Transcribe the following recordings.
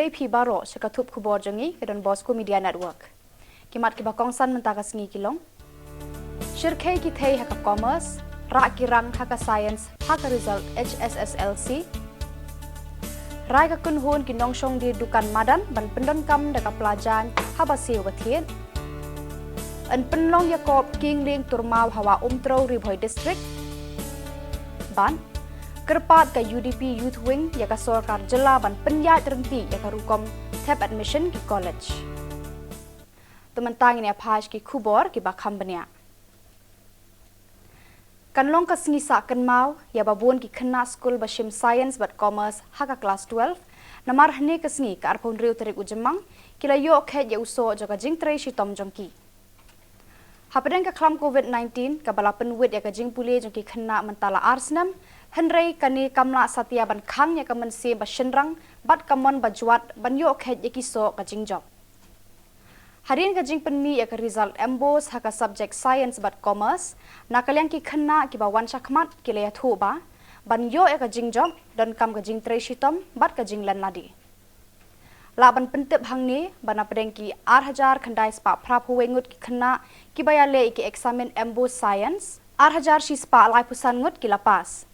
Kilay Pi Baro Shakatup Khubor Jangi Kedon Bosco Media Network. Kimat Kibakongsan Mentakas Ngi Kilong. Shirkei Kitay Haka Commerce, Rak Kirang Haka Science, Haka Result HSSLC. Rai ka kunhun kinong shong di dukan madan ban pendon kam daka pelajan haba siu bathiet. An penlong Yakob King Ling Turmau Hawa Umtro Ribhoi District. Ban Kerpat ka UDP Youth Wing Yaka Sorkar Jylla ban penyat renti Yaka Rukom Tap Admission ki College. Tementang ini apaj ki Khubor ki Bakham Bania. Kanlong ka snisa kan mau ya babun ki khna school bashim science but commerce haka class 12 namar hne ka sni ka arpon riu tarik ujemang kila yo khe ya uso joka jingtrei shitom jongki hapadeng ka khlam covid-19 ka balapen wit ya ka jing pule jongki khna mentala arsnam henrei kani kamla satya ban khang ya ka mense bashenrang bat kamon bajwat ban yo khe ya ki so ka jingjob Harin ka jing penmi ya ka result embos haka subject science but commerce nakaliang ki khna ki ba wan shakmat ki le thu ba ban yo ya ka jing job dan kam ka jing tre shitom bat ka jing lan nadi la ban pentep hang ni ban apdeng ki 8000 khandai spa phrap huwe ngut ki khna ki ba ya le ki examen embos science 8000 shi spa lai pusan ngut ki lapas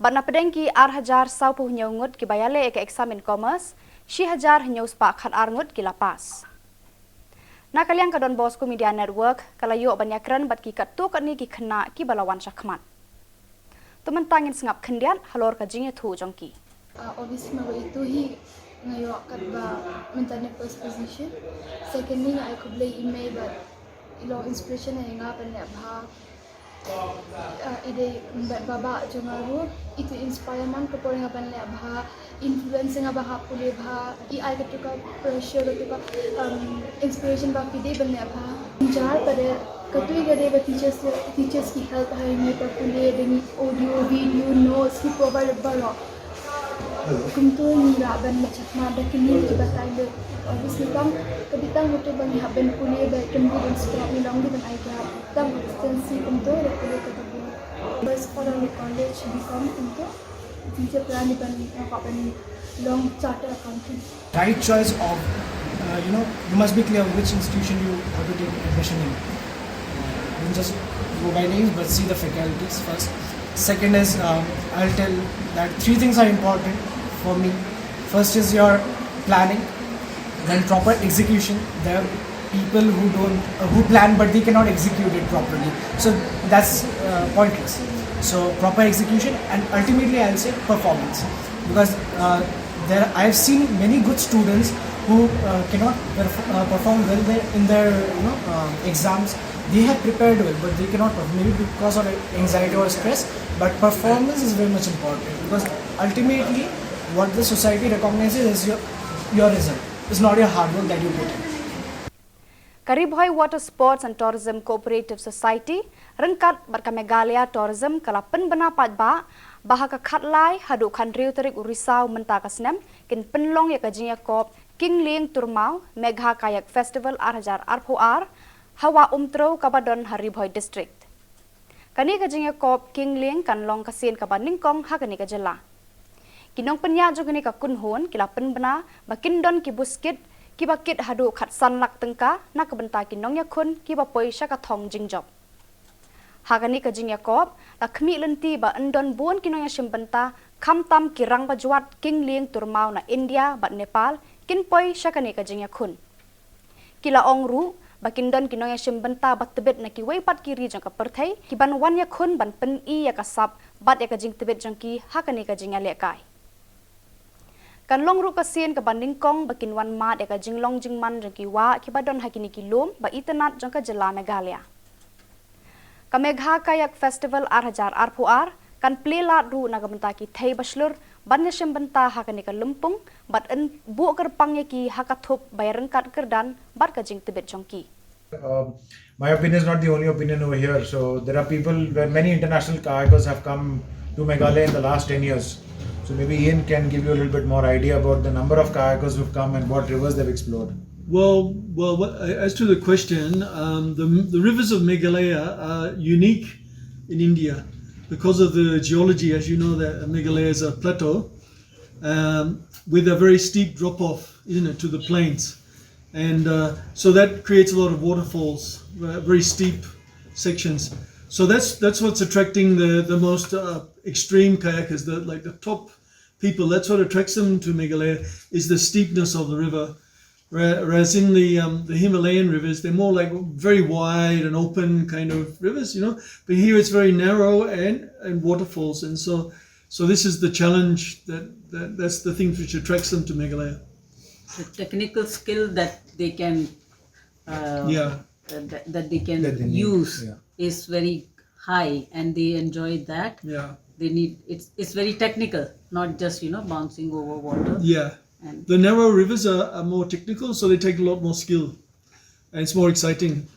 ban apdeng ki 8000 sau pu nyau ngut ki ba ya le ki examen commerce shi 1000 nyau spa khat ar ngut ki lapas Nakaliang ka Don Bosco Media Network kalayo banyakran bat ki katu kani ki khna ki balawan shakmat. Tumantangin sengap khendian halor ka jing thu jongki. Obviously mago itu hi ngayo kat ba mentane first position. Secondly I could play email but ilo inspiration ay nga pan bha ide baba jongaru itu inspire man ko por nga pan bha influence nga bha pule bha I get to ka pressure to ka inspiration ba pide ban bha jar pare katui gade ba teachers ki help hai me pa pule deni audio video notes ki provide balo kuntu ni la ban chakma da kini ki batai le obviously kam kabitang moto ban haben pule ba confidence ko ni long din ai ka tam consistency kuntu le pule ka tabu bas for the college become kuntu future plan ban ka ban long charter accountant right choice of you must be clear which institution you have to take admission in. Don't just go by names but see the faculties first. Second is I'll tell that 3 things are important for me. First is your planning, then proper execution. There are people who plan but they cannot execute it properly, so that's pointless. So proper execution and ultimately I'll say performance, because I've seen many good students who cannot perform well in their exams. They have prepared well but they cannot perform, maybe because of anxiety or stress, but performance is very much important, because ultimately what the society recognizes is your result. It's not your hard work that you put in. Karibhoi Water Sports and Tourism Cooperative Society rengkat barka Meghalaya Tourism kalapen bena padba bahaka khatlai hadu khandriu tarik urisau mentakasnem kin penlong ya kajing Yakob King Ling Turmau Megha Kayak Festival 2024 Hawa Umtro Kabadon Haribhoi District. Kani kajing Yakob King Ling kanlong kasin kabaningkong hakani ka Jylla. Kinong penya jogani ka kunhun kilapen bena bakindon ki buskit ki bakit hadu khat san lak tengka na kabenta kinong yakun ki bapoi shaka thong jingjob. Hakani kajing Yakob lakmi lenti ba endon buon kinong yashim benta khamtam kirang bajwat King Ling Turmau na India ba Nepal kinpoi shakani kajing yakun. Kila ongru bakindon kinong yashim benta bat tebet na ki weipat kiri jang ka perthai ki ban wan yakun ban pen I yakasap bat yakajing tebet jang ki hakani kajing alekai. Kan long ru kasin ka bandingkong bakin wan mat ya ka jinglong jingman jangki wa ki badon hakini ki lum ba itanat jangka Jylla Meghalaya. Ka Megha Kayak Festival 2024 kan plelat ru na gamenta ki thai baslur ban yashim benta hakani ka lumpung bat en bu kerpang ya ki hakathop bayareng kat kerdan bat ka jing tebet jangki. My opinion is not the only opinion over here. So there are people where many international kayakers have come to Meghalaya in the last 10 years. So maybe Ian can give you a little bit more idea about the number of kayakers who've come and what rivers they've explored. Well, as to the question, the rivers of Meghalaya are unique in India because of the geology. As you know, that Meghalaya is a plateau, with a very steep drop off, isn't it, to the plains, and so that creates a lot of waterfalls, very steep sections. So that's what's attracting the most extreme kayakers, the top people. That's what attracts them to Meghalaya, is the steepness of the river. Whereas in the Himalayan rivers, they're more like very wide and open kind of rivers, But here it's very narrow and waterfalls, and so this is the challenge that's the thing which attracts them to Meghalaya. The technical skill that they can that they can use is very high, and they enjoy that. Yeah. They need it's very technical, not just bouncing over water. Yeah. And The narrow rivers are more technical, so they take a lot more skill, and it's more exciting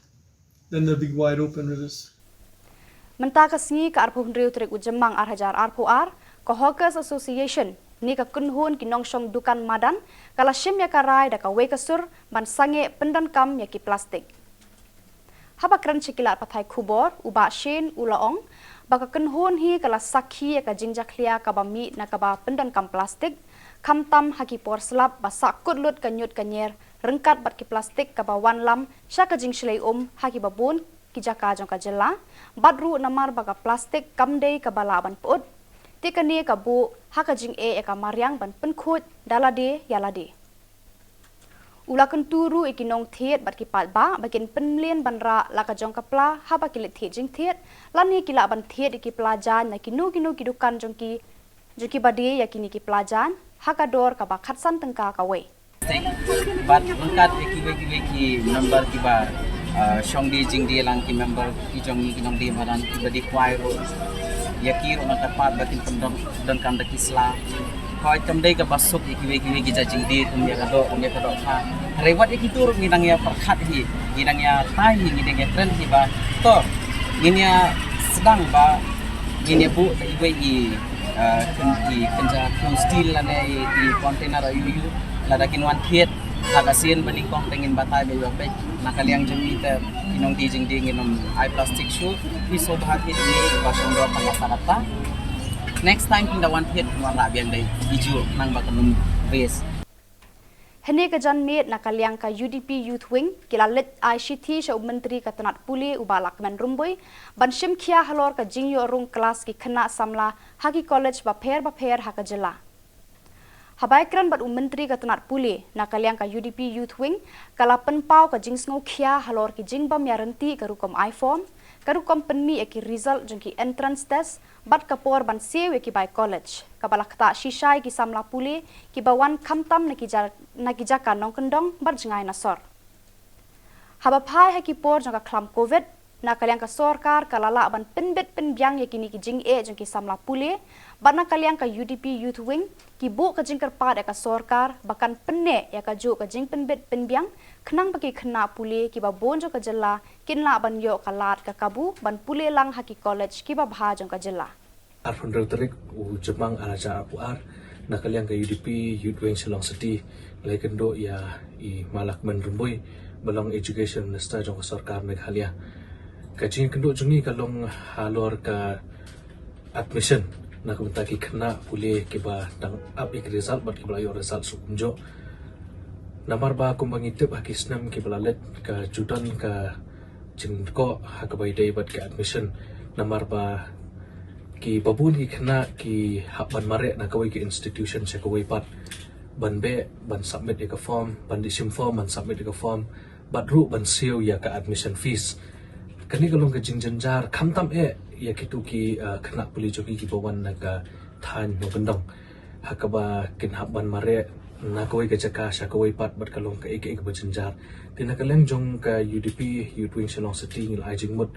than the big wide open rivers. Mentaka singi ka arpu hundriu terik ujemang arhajar arpu ko Hawkers Association ni ka kunhun kinong shong dukan madan kala shim ya karai da ka wekasur ban sange pendan kam ya ki plastik. Haba kran chikilat pathai Khubor uba shin ulaong baka kunhun hi kala sakhi ya ka jingjaklia ka bami na ka ba pendan kam plastik kamtam haki por slap ba sakut lut kanyut kanyer rengkat bat ki plastik ka ba wan lam syaka jing shlei haki babun ki jaka jong ka jela badru namar baka plastik kamdei ka balaban put tikani ka bu haka jing ka maryang ban penkhut dalade yalade ulakan turu ikinong thiet bat ki pat ba bakin penlien banra laka jong ka pla ha ba kilet thiet jing thiet lani kila ban thiet iki pelajan na kinu kidukan jong ki badi yakini ki pelajan hakador ka ba khatsan tengka ka we but angkat ki member ki ba shong di jing di lang ki member ki jong ni kinong di maran ki badi kwai ro yakir on tapat batin pendom dan kam daki sla koi tamdei ka basuk ki jing di tumya kado ha rewat ki tur nginang ya perkhat hi nginang ya tai hi nginang ya trend hi ba to nginya sedang ba nginya bu iwe i kenja steel lane di container ayu lada kinwan thiet agasian baning kong tengin batai be be nakaliang jemi te kinong di jing ding inom I plastic shoe i so bahati ni basong do pangata next time kinda wan thiet kinwan la biang dai iju nang bakanum base Hene ka jan met nakaliang ka UDP Youth Wing kilalit ICT sa menteri ka tanat puli ubalak men rumboy ban shim khia halor ka jingyo rung kelas ki khana samla haki college ba pher haka jela habaikran bat menteri ka tanat puli nakaliang ka UDP Youth Wing kala penpau ka jingsngo khia halor ki jingbam yaranti ka rukom iPhone ka rukom penmi ki result jengki entrance test bat kapor ban sewe ki by college kabalakta shishay ki samla puli ki bawan kamtam nakijaka nong kendong bat jengai nasor habapai haki por jangka klam covid nakaliang ka sorkar kalala ban penbet penbyang yakini ki jing jengki samla puli bat nakaliang ka UDP Youth Wing ki bu ka jingkar pad ka sorkar bakan penne ya ka ju ka jing penbet penbyang kenang bagi kena puli ki ba bonjo ka jela kinla ban yo kalat ka kabu ban puli lang haki college ki ba bha jong ka jela Arfan Rauterik u Jepang araja apuar nakaliang ka UDP Youth Wing Shillong City lekendo ya i malak menrumbui belong education minister jong sarkar Meghalaya kajing kendo jungi kalong halor ka admission nak mentaki kena pulih kiba dang up ik result bat kiba yo result sukunjo namar ba kumbangitip hakisnam kiba let ka judan ka jingko hakabai dai bat ka admission namar ba ki babun ki kena ki ban mare na kawai ki institution se kawai pat ban be ban submit ka form ban disim form ban submit ka form bat ru ban seo ya ka admission fees kani kalong ka jingjanjar khamtam ya kitu ki kena puli joki ki bawan na ka than no gandong hakaba kin ban mare na kawai ka jaka sha kawai pat bat kalong ka ek bajanjar tinakaleng jong ka UDP Youth Wing Shillong City ngil ajing mud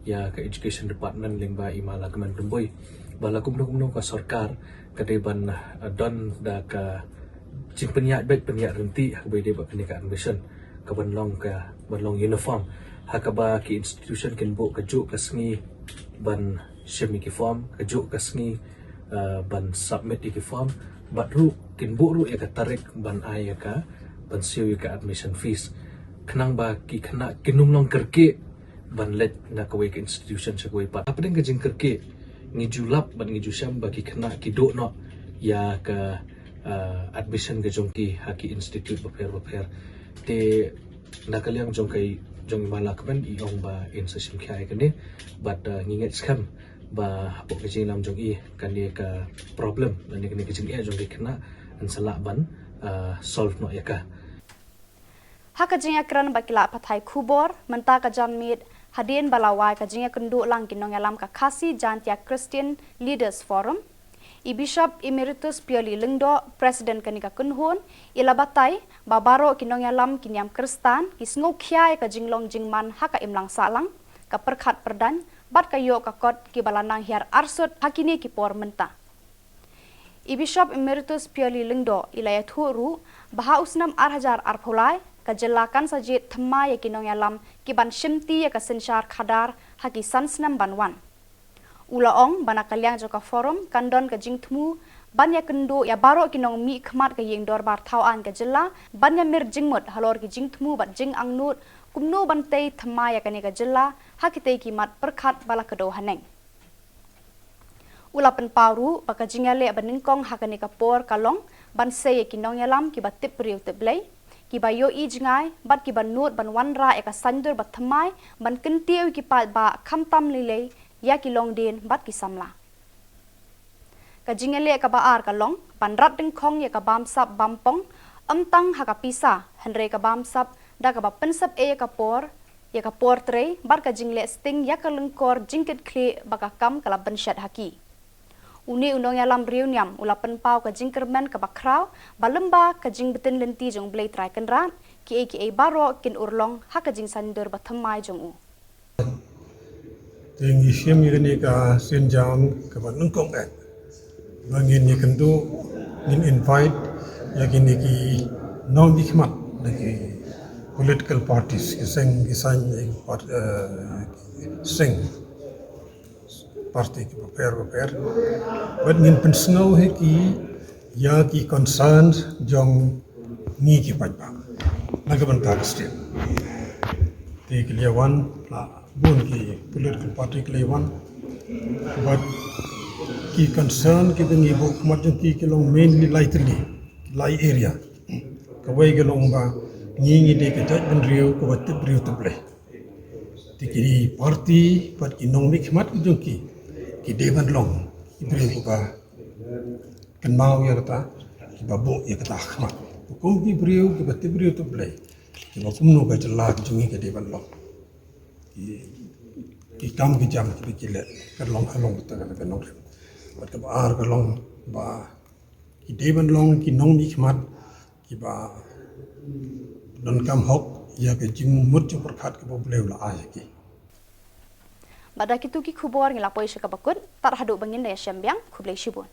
ya ka education department lingba imala kaman rumboy bala kumno ka sarkar kadeban don da ka jingpenya bet penya renti hakbai de ba kani ka admission ka banlong uniform hakaba ki institution kin bo ka ju kasngi ban shemi ki form ka ju kasngi ban submit ki form batru kin bo ru ya ka tarik ban ay ka ban siu ka admission fees kenang ba ki khana kinumlong kerke ban let na kawai ka institution sa kawai pa apeng ka jing kerke ngi julap ban ngi jusam ba ki khana ki do no ya ka admission ke jongki haki institute baper te nakaliang jongkai jong malakman iong ba in sa simkhay kani but nginget skam ba hapok ke jinam jongi kani ka problem nani kani ke jing jongi kena an salak ban solve no yaka haka jinga kran bakila pathai khubor menta ka janmit hadien balawai ka jinga kundu lang kinong alam ka khasi jantia Christian Leaders Forum I Bishop Emeritus Pioli Lengdo President kanika kunhun ilabatai babaro kinong alam kinyam Kristan kisngo khyai ka jinglong jingman haka imlang salang ka perkhat perdan bat kayo ka kot ki balanang hiar arsut hakini ki por menta I Bishop Emeritus Pioli Lengdo ilaya thuru baha usnam arhajar arphulai kajelakan sajid thma ya kinong alam ki ban shimti ya ka senshar khadar haki sansnam banwan Ulaong banakalyang joka forum kandon ka jingthmu banya kendo ya baro kinong mi khmat ka yeng dor bar thauan ka jilla banya mir jingmut halor ki jingthmu bat jing angnut kumno bantei thma ya kani ka jilla hakite ki mat perkhat bala kado haneng ulapan paru baka jingale baningkong hakani ka por kalong ban se ya kinong yalam ki batip riu teblei ki bayo I jingai bat ki banut ban wanra ya ka sandur bat thmai ban kentiu ki pat ba khamtam lilei ya kilong din bat kisamla ka jingale ka baar ka long panrat ding khong ya ka bam sap bampong amtang ha ka pisa henre ka bam sap da ka ba pensap ya ka por tre bar ka jingle sting ya ka lengkor jingket kle baka kam kala benshat haki uni unong ya lam reuniam ulapan pau ka jingkermen ka bakraw balemba ka jing betin lenti jong blai trai kenrat ki baro kin urlong ha ka jing sandur bathamai jong u Tengi siam ni ka senjam ka banung kong ek. Bangin ni kentu in invite ya kini ki non dikmat lagi political parties ki seng parti ki paper but ngin pensno he ki ya ki concerns jong ni ki pajba nagaban pakistan te kliawan bun ki political party kliawan but ki concern ki bengi bo kumat ki long mainly lai area ka way ke long ba ngi de ke taj ben riu ko bat riu teble tikiri party pat ki nong mik mat ki de ban long ki riu ko ba kan mau ya kata ki babu ya kata khmat kum ki riu ki bat riu teble ki ba kum no ka jala jungi ke de ban long ki kam ki jam ki le ka long halong ta ka nong bat ka ar ka long ba ki de ban long ki nong mik mat ki ba don kam hok ya ke jing mut chu perkhat ke bobleu la a ki Badak itu ki khubor ngila poisha ka bakut tar hadu bangin ya syambyang khublei shibun